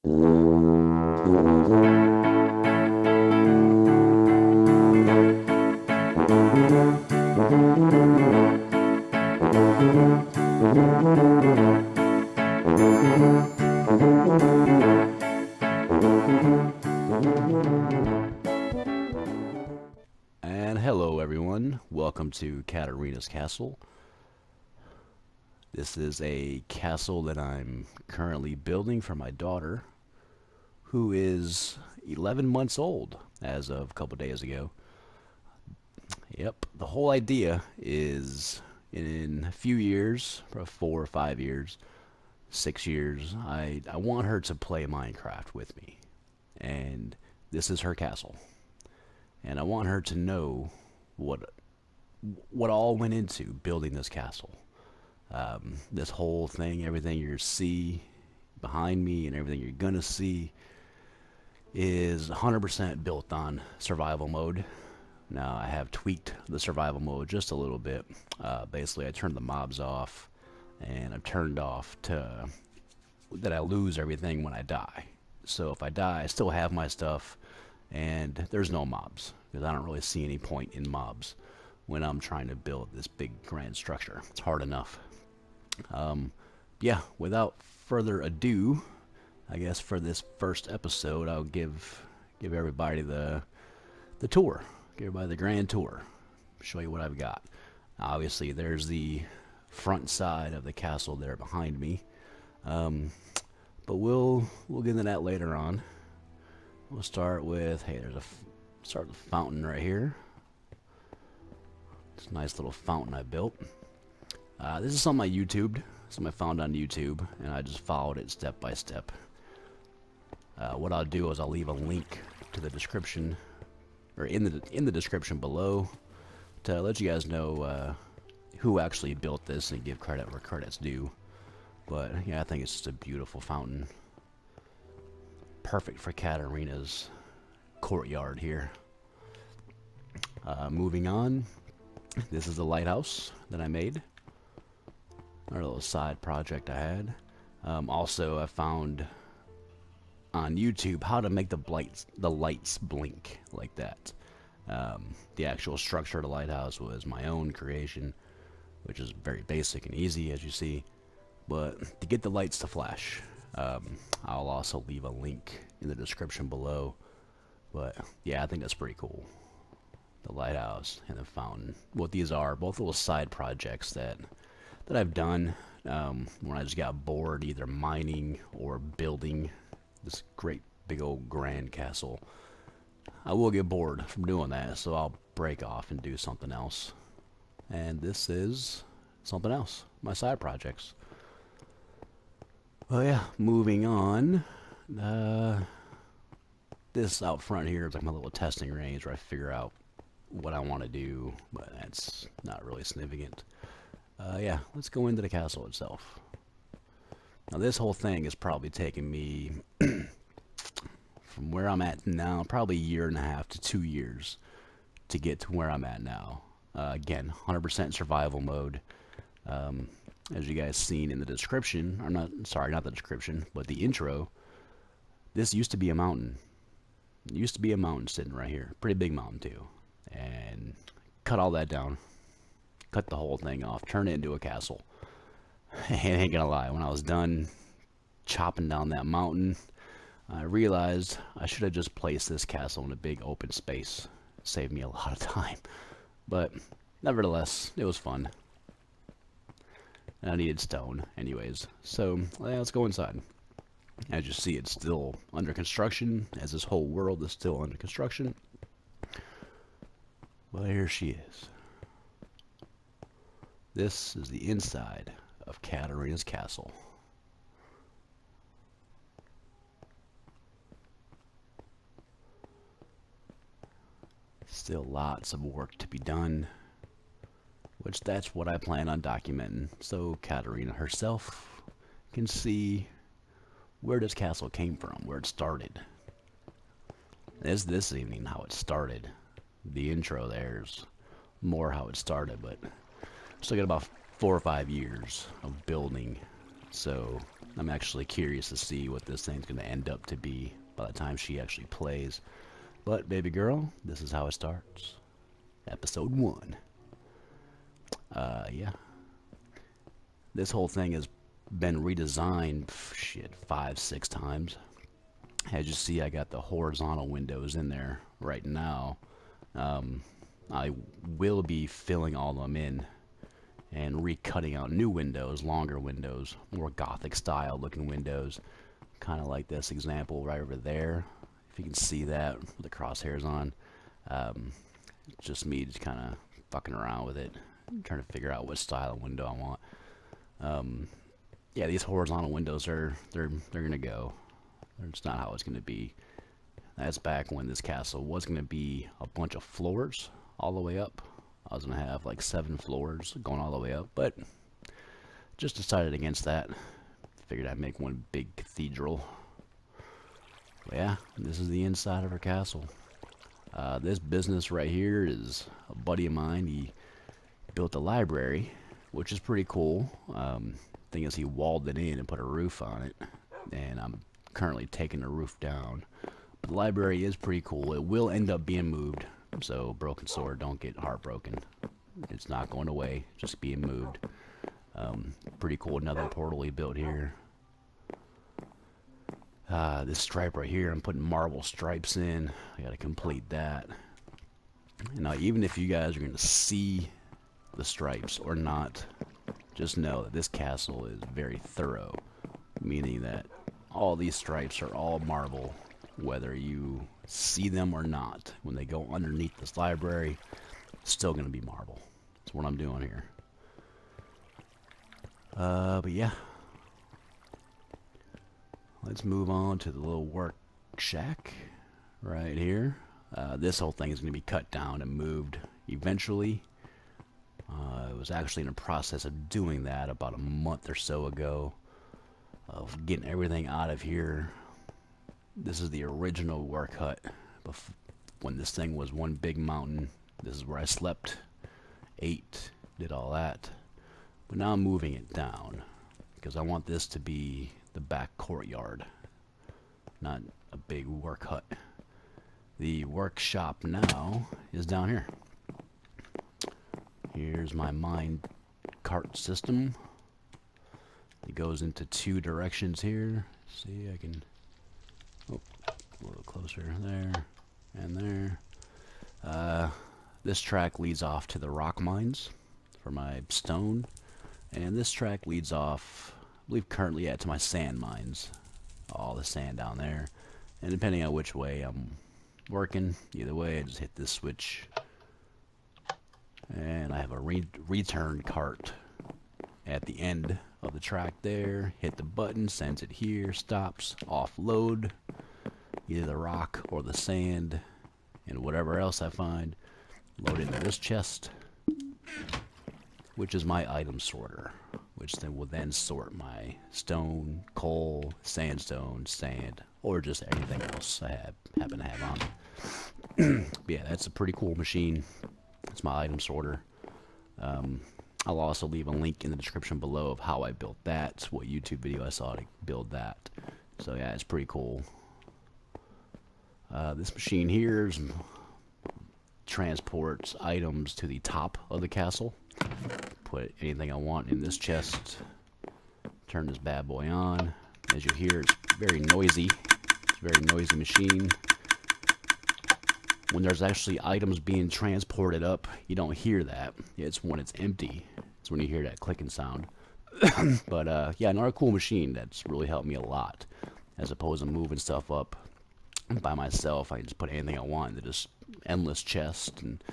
And hello, everyone. Welcome to Catarinas Castle. This is a castle that I'm currently building for my daughter, who is 11 months old as of a couple days ago. Yep, the whole idea is in a few years, probably 4 or 5 years, 6 years, I want her to play Minecraft with me. And this is her castle. And I want her to know what all went into building this castle. This whole thing, everything you see behind me and everything you're gonna see is 100% built on survival mode. Now I have tweaked the survival mode just a little bit. Basically I turned the mobs off and I've turned off to that I lose everything when I die. So if I die, I still have my stuff and there's no mobs because I don't really see any point in mobs when I'm trying to build this big grand structure. It's hard enough. Yeah, without further ado, I guess for this first episode, I'll give everybody the tour, give everybody the grand tour, show you what I've got. Obviously, there's the front side of the castle there behind me, but we'll get into that later on. We'll start with start with the fountain right here. It's a nice little fountain I built. This is something I YouTubed, something I found on YouTube, and I just followed it step by step. What I'll do is I'll leave a link to the description, or in the description below, to let you guys know who actually built this and give credit where credit's due. But yeah, I think it's just a beautiful fountain, perfect for Catarina's courtyard here. Moving on, this is the lighthouse that I made. Our little side project I had. Also, I found on YouTube how to make the lights blink like that. The actual structure of the lighthouse was my own creation, which is very basic and easy, as you see. But to get the lights to flash, I'll also leave a link in the description below. But yeah, I think that's pretty cool. The lighthouse and the fountain. What these are, both little side projects that I've done when I just got bored either mining or building this great big old grand castle. I will get bored from doing that, so I'll break off and do something else. And this is something else, my side projects. Well, yeah, moving on. This out front here is like my little testing range where I figure out what I want to do, but that's not really significant. Yeah, let's go into the castle itself. Now this whole thing is probably taking me from where I'm at now, probably a year and a half to 2 years to get to where I'm at now. Again, 100% survival mode. As you guys seen in the description, or not the description, but the intro, this used to be a mountain. It used to be a mountain sitting right here. Pretty big mountain too. And cut all that down. Cut the whole thing off. Turn it into a castle. I ain't gonna lie, when I was done chopping down that mountain, I realized I should have just placed this castle in a big open space. Saved me a lot of time. But nevertheless, it was fun. And I needed stone anyways. So let's go inside. As you see, it's still under construction, as this whole world is still under construction. Well, here she is. This is the inside of Catarinas Castle. Still lots of work to be done, which that's what I plan on documenting, so Catarina herself can see where this castle came from, where it started. This evening how it started. The intro there's more how it started, but still got about 4 or 5 years of building So I'm actually curious to see what this thing's going to end up to be by the time she actually plays. But baby girl, this is how it starts. Episode 1. Yeah. This whole thing has been redesigned, shit, 5-6 times. As you see, I got the horizontal windows in there right now. I will be filling all of them in and recutting out new windows, longer windows, more gothic style looking windows, kind of like this example right over there. If you can see that with the crosshairs on. Just me just kind of fucking around with it, trying to figure out what style of window I want. Yeah, these horizontal windows they're gonna go. It's not how it's gonna be. That's back when this castle was gonna be a bunch of floors all the way up. I was gonna have like 7 floors going all the way up, but just decided against that. Figured I'd make one big cathedral. But yeah, this is the inside of her castle. This business right here is a buddy of mine. He built a library, which is pretty cool. Thing is, he walled it in and put a roof on it, and I'm currently taking the roof down. But the library is pretty cool. It will end up being moved, so Broken Sword, don't get heartbroken. It's not going away, just being moved. Pretty cool. Another portal he built here. This stripe right here, I'm putting marble stripes in. I gotta complete that. Now, even if you guys are gonna see the stripes or not, just know that this castle is very thorough, meaning that all these stripes are all marble, whether you see them or not. When they go underneath this library, it's still gonna be marble. That's what I'm doing here. But yeah. Let's move on to the little work shack right here. This whole thing is going to be cut down and moved eventually. I was actually in the process of doing that about a month or so ago, of getting everything out of here. This is the original work hut when this thing was one big mountain. This is where I slept, ate, did all that. But now I'm moving it down because I want this to be the back courtyard, not a big work hut. The workshop now is down here. Here's my mine cart system. It goes into 2 directions here. See, I can, oh, a little closer there and there. This track leads off to the rock mines for my stone, and this track leads off, I believe currently, to my sand mines. All the sand down there. And depending on which way I'm working, either way, I just hit this switch. And I have a return cart at the end of the track there. Hit the button, sends it here, stops, offload either the rock or the sand, and whatever else I find, load into this chest, which is my item sorter, which then will then sort my stone, coal, sandstone, sand, or just anything else I happen to have on. Yeah, that's a pretty cool machine. It's my item sorter. I'll also leave a link in the description below of how I built that, what YouTube video I saw to build that. So yeah, it's pretty cool. This machine here transports items to the top of the castle. Put anything I want in this chest. Turn this bad boy on. As you hear, it's very noisy. It's a very noisy machine. When there's actually items being transported up, you don't hear that. It's when it's empty. It's when you hear that clicking sound. But yeah, another cool machine that's really helped me a lot. As opposed to moving stuff up by myself, I can just put anything I want into this endless chest and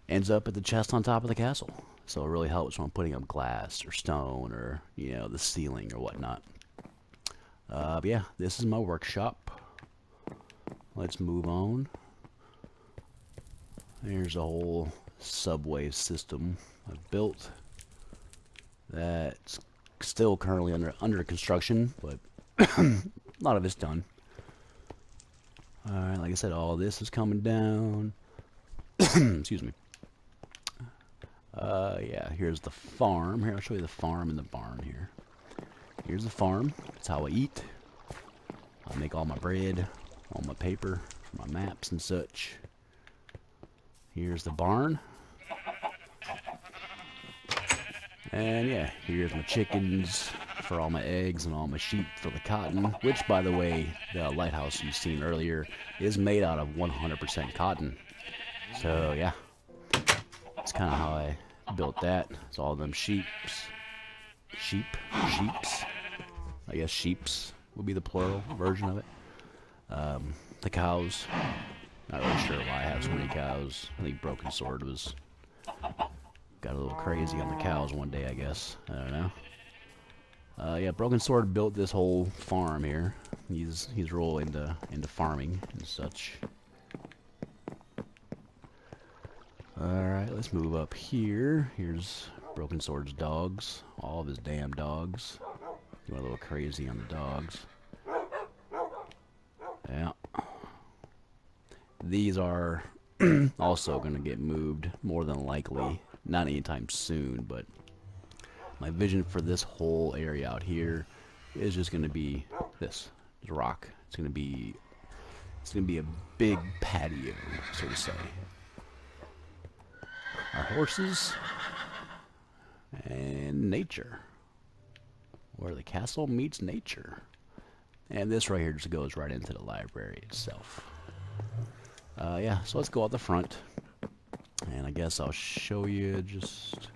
ends up at the chest on top of the castle. So it really helps when I'm putting up glass or stone or, you know, the ceiling or whatnot. But yeah, this is my workshop. Let's move on. Here's a whole subway system I've built that's still currently under construction, but a lot of it's done. Alright, like I said, all this is coming down. Excuse me. Yeah, here's the farm. Here, I'll show you the farm and the barn here. Here's the farm. That's how I eat. I make all my bread, all my paper, my maps and such. Here's the barn. And yeah, here's my chickens for all my eggs and all my sheep for the cotton, which, by the way, the lighthouse you've seen earlier is made out of 100% cotton. So yeah, that's kind of how I built that. It's all them sheeps. I guess sheeps would be the plural version of it. The cows. Not really sure why I have so many cows. I think Broken Sword was got a little crazy on the cows one day, I guess. I don't know. Yeah, Broken Sword built this whole farm here. He's real into farming and such. Alright, let's move up here. Here's Broken Sword's dogs. All of his damn dogs. Going a little crazy on the dogs. Yeah. These are also going to get moved, more than likely. Not anytime soon, but my vision for this whole area out here is just going to be this rock. It's going to be a big patio, so to say. Our horses and nature, where the castle meets nature. And this right here just goes right into the library itself. Yeah, so let's go out the front. And I guess I'll show you just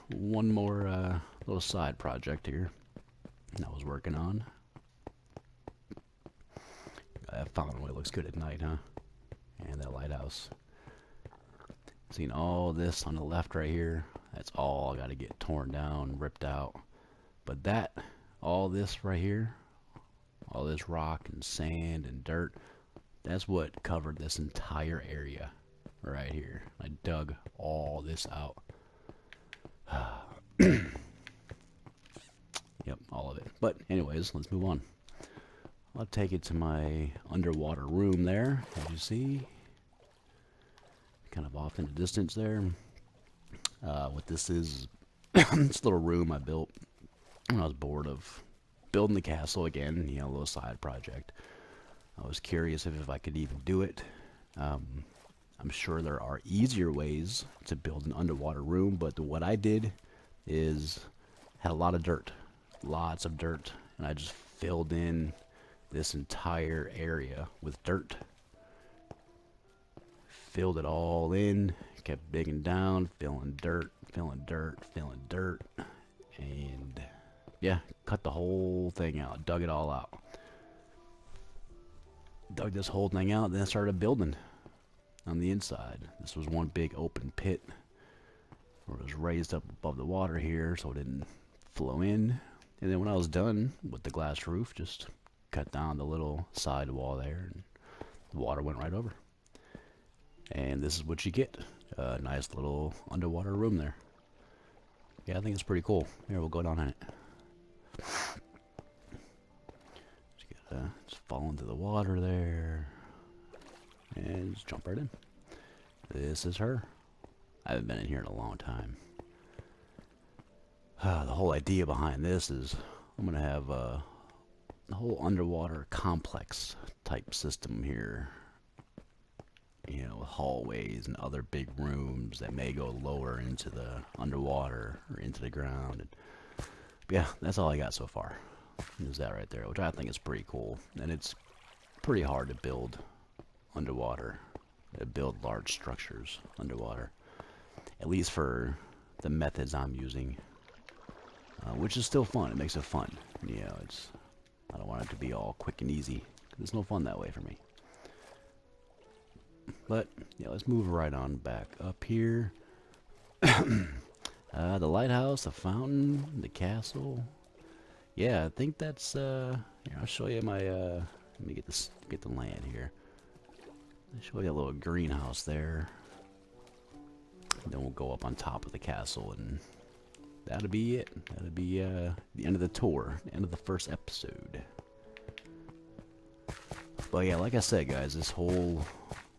one more little side project here that I was working on. I found one that looks good at night, huh? And that lighthouse. Seeing all this on the left right here, that's all got to get torn down, ripped out. But that, all this right here, all this rock and sand and dirt, that's what covered this entire area right here. I dug all this out. Yep, all of it. But anyways, let's move on. I'll take it to my underwater room there, as you see. Kind of off in the distance there. What this is, it's a little room I built when I was bored of building the castle again, you know, a little side project. I was curious if I could even do it. I'm sure there are easier ways to build an underwater room, but what I did is had a lot of dirt, lots of dirt, and I just filled in this entire area with dirt. Filled it all in, kept digging down, filling dirt, and yeah, cut the whole thing out, dug it all out. Dug this whole thing out, then I started building on the inside. This was one big open pit where it was raised up above the water here so it didn't flow in. And then when I was done with the glass roof, just cut down the little side wall there and the water went right over. And this is what you get. A nice little underwater room there. Yeah, I think it's pretty cool. Here, we'll go down in it. Just fall into the water there. And just jump right in. This is her. I haven't been in here in a long time. The whole idea behind this is I'm going to have a whole underwater complex type system here. You know, hallways and other big rooms that may go lower into the underwater or into the ground. And, yeah, that's all I got so far. Is that right there, which I think is pretty cool. And it's pretty hard to build underwater, to build large structures underwater. At least for the methods I'm using, which is still fun. It makes it fun. You know, I don't want it to be all quick and easy. There's no fun that way for me. But yeah, let's move right on back up here. The lighthouse, the fountain, the castle. Yeah, I think that's here, I'll show you my let me get the land here. I'll show you a little greenhouse there. And then we'll go up on top of the castle, and that'll be it. That'll be the end of the tour, the end of the first episode. But yeah, like I said, guys, this whole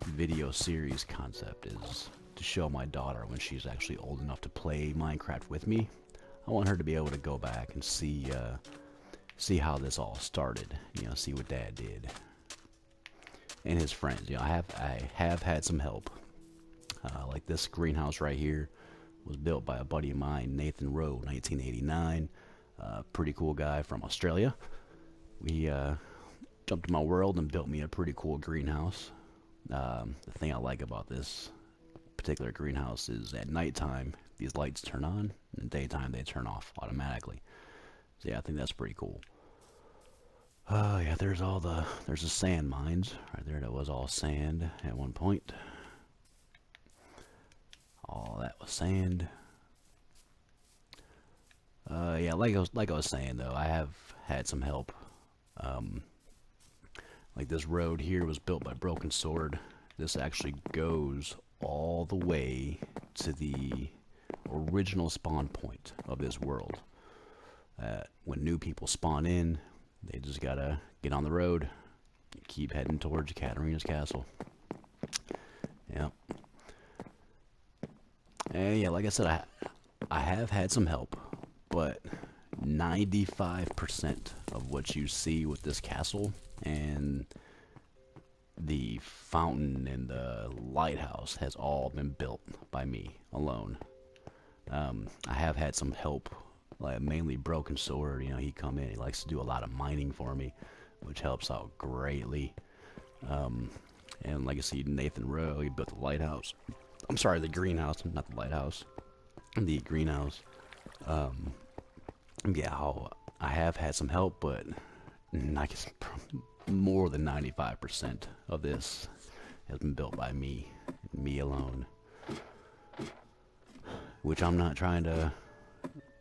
video series concept is to show my daughter when she's actually old enough to play Minecraft with me. I want her to be able to go back and see how this all started. You know, see what Dad did and his friends. You know, I have had some help. Like this greenhouse right here was built by a buddy of mine, Nathan Rowe, 1989. Pretty cool guy from Australia. We jumped in my world and built me a pretty cool greenhouse. The thing I like about this particular greenhouse is at nighttime these lights turn on, and in daytime they turn off automatically. So yeah, I think that's pretty cool. Yeah, there's the sand mines right there. That was all sand at one point. All that was sand. Yeah, like I was saying though, I have had some help. Like this road here was built by Broken Sword. This actually goes all the way to the original spawn point of this world. When new people spawn in, they just gotta get on the road and keep heading towards Catarinas Castle. Yep. And yeah, like I said, I have had some help, but 95% of what you see with this castle and the fountain and the lighthouse has all been built by me alone. I have had some help, like mainly Broken Sword. You know, he come in, he likes to do a lot of mining for me, which helps out greatly. And like I see, Nathan Rowe, he built the lighthouse. I'm sorry, the greenhouse, not the lighthouse. The greenhouse. Yeah, I have had some help, but I guess more than 95% of this has been built by me alone. Which I'm not trying to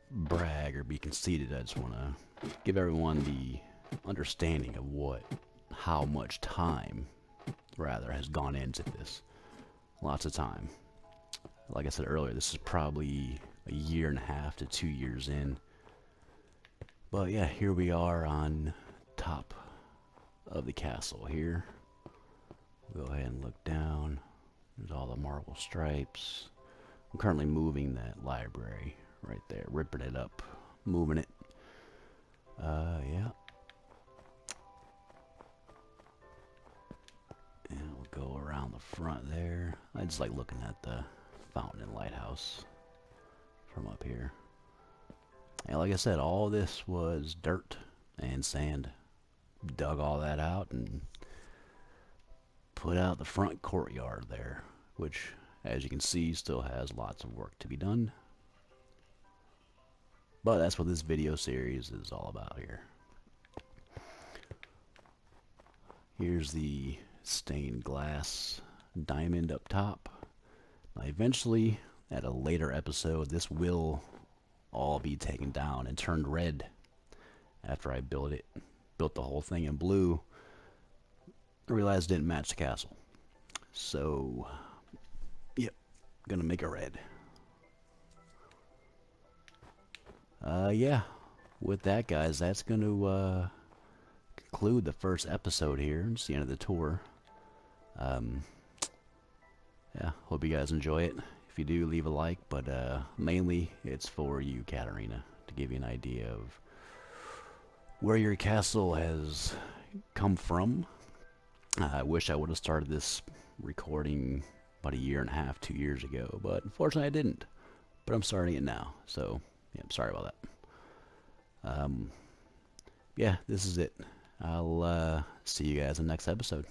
brag or be conceited. I just want to give everyone the understanding of how much time, rather, has gone into this. Lots of time. Like I said earlier, this is probably a year and a half to 2 years in. But yeah, here we are on top of the castle here. Go ahead and look down. There's all the marble stripes. I'm currently moving that library right there, ripping it up, moving it. Yeah. And we'll go around the front there. I just like looking at the fountain and lighthouse from up here. And like I said, all this was dirt and sand. Dug all that out and put out the front courtyard there, which, as you can see, still has lots of work to be done. But that's what this video series is all about here. Here's the stained glass diamond up top. Now eventually, at a later episode, this will all be taken down and turned red after I built the whole thing in blue. I realized it didn't match the castle. So, yep, gonna make it red. Yeah, with that, guys, that's gonna conclude the first episode here. It's the end of the tour. Yeah, hope you guys enjoy it. If you do, leave a like, but mainly it's for you, Catarina, to give you an idea of where your castle has come from. I wish I would have started this recording about a year and a half, 2 years ago, but unfortunately I didn't. But I'm starting it now, so yeah, I'm sorry about that. Yeah, this is it. I'll see you guys in the next episode.